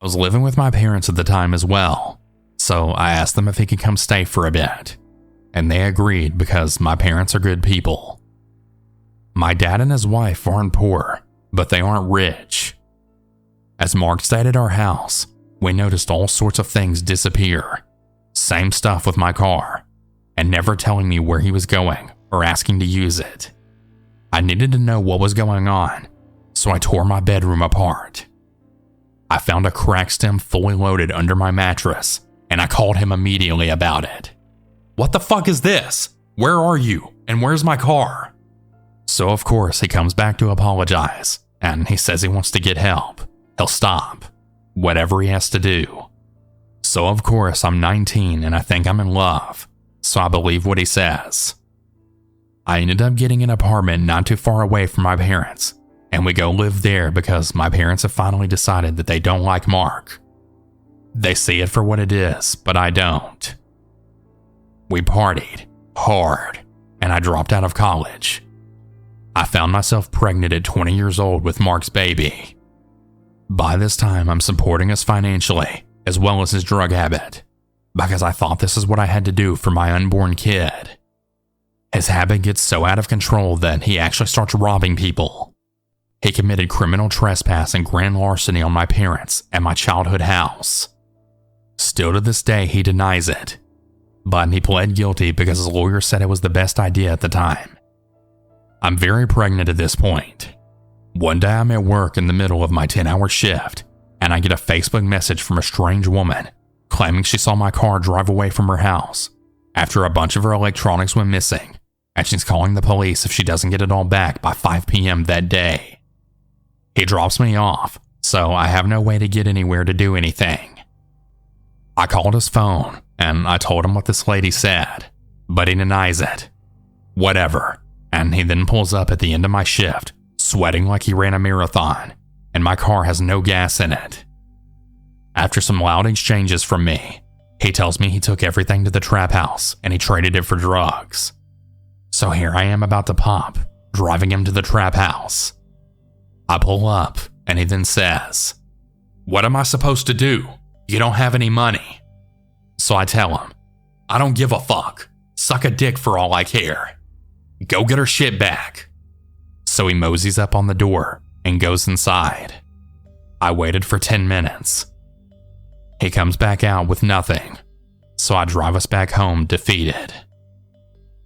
I was living with my parents at the time as well, so I asked them if he could come stay for a bit, and they agreed because my parents are good people. My dad and his wife aren't poor, but they aren't rich. As Mark stayed at our house, we noticed all sorts of things disappear. Same stuff with my car, and never telling me where he was going or asking to use it. I needed to know what was going on, so I tore my bedroom apart. I found a crack stem fully loaded under my mattress, and I called him immediately about it. "What the fuck is this? Where are you? And where's my car?" So of course he comes back to apologize, and he says he wants to get help. He'll stop, whatever he has to do. So of course I'm 19 and I think I'm in love, so I believe what he says. I ended up getting an apartment not too far away from my parents, and we go live there because my parents have finally decided that they don't like Mark. They see it for what it is, but I don't. We partied hard, and I dropped out of college. I found myself pregnant at 20 years old with Mark's baby. By this time, I'm supporting us financially, as well as his drug habit, because I thought this is what I had to do for my unborn kid. His habit gets so out of control that he actually starts robbing people. He committed criminal trespass and grand larceny on my parents and my childhood house. Still to this day, he denies it, but he pled guilty because his lawyer said it was the best idea at the time. I'm very pregnant at this point. One day I'm at work in the middle of my 10-hour shift, and I get a Facebook message from a strange woman claiming she saw my car drive away from her house after a bunch of her electronics went missing, and she's calling the police if she doesn't get it all back by 5 p.m. that day. He drops me off, so I have no way to get anywhere to do anything. I called his phone, and I told him what this lady said, but he denies it. Whatever, and he then pulls up at the end of my shift, sweating like he ran a marathon, and my car has no gas in it. After some loud exchanges from me, he tells me he took everything to the trap house and he traded it for drugs. So here I am about to pop, driving him to the trap house. I pull up, and he then says, "What am I supposed to do? You don't have any money." So I tell him, "I don't give a fuck. Suck a dick for all I care. Go get her shit back." So he moseys up on the door and goes inside. I waited for 10 minutes. He comes back out with nothing, so I drive us back home defeated.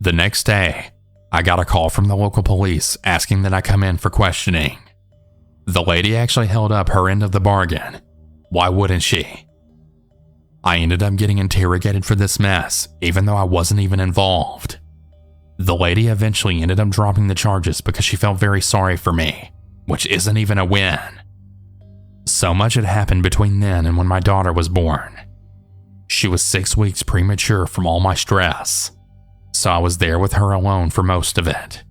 The next day, I got a call from the local police asking that I come in for questioning. The lady actually held up her end of the bargain. Why wouldn't she? I ended up getting interrogated for this mess, even though I wasn't even involved. The lady eventually ended up dropping the charges because she felt very sorry for me, which isn't even a win. So much had happened between then and when my daughter was born. She was 6 weeks premature from all my stress, so I was there with her alone for most of it.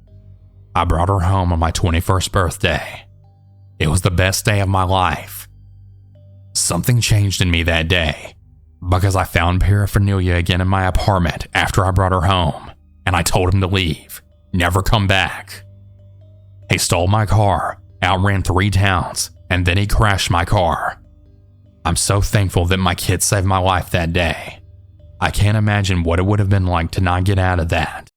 I brought her home on my 21st birthday. It was the best day of my life. Something changed in me that day, because I found paraphernalia again in my apartment after I brought her home, and I told him to leave, never come back. He stole my car, outran 3 towns, and then he crashed my car. I'm so thankful that my kid saved my life that day. I can't imagine what it would have been like to not get out of that.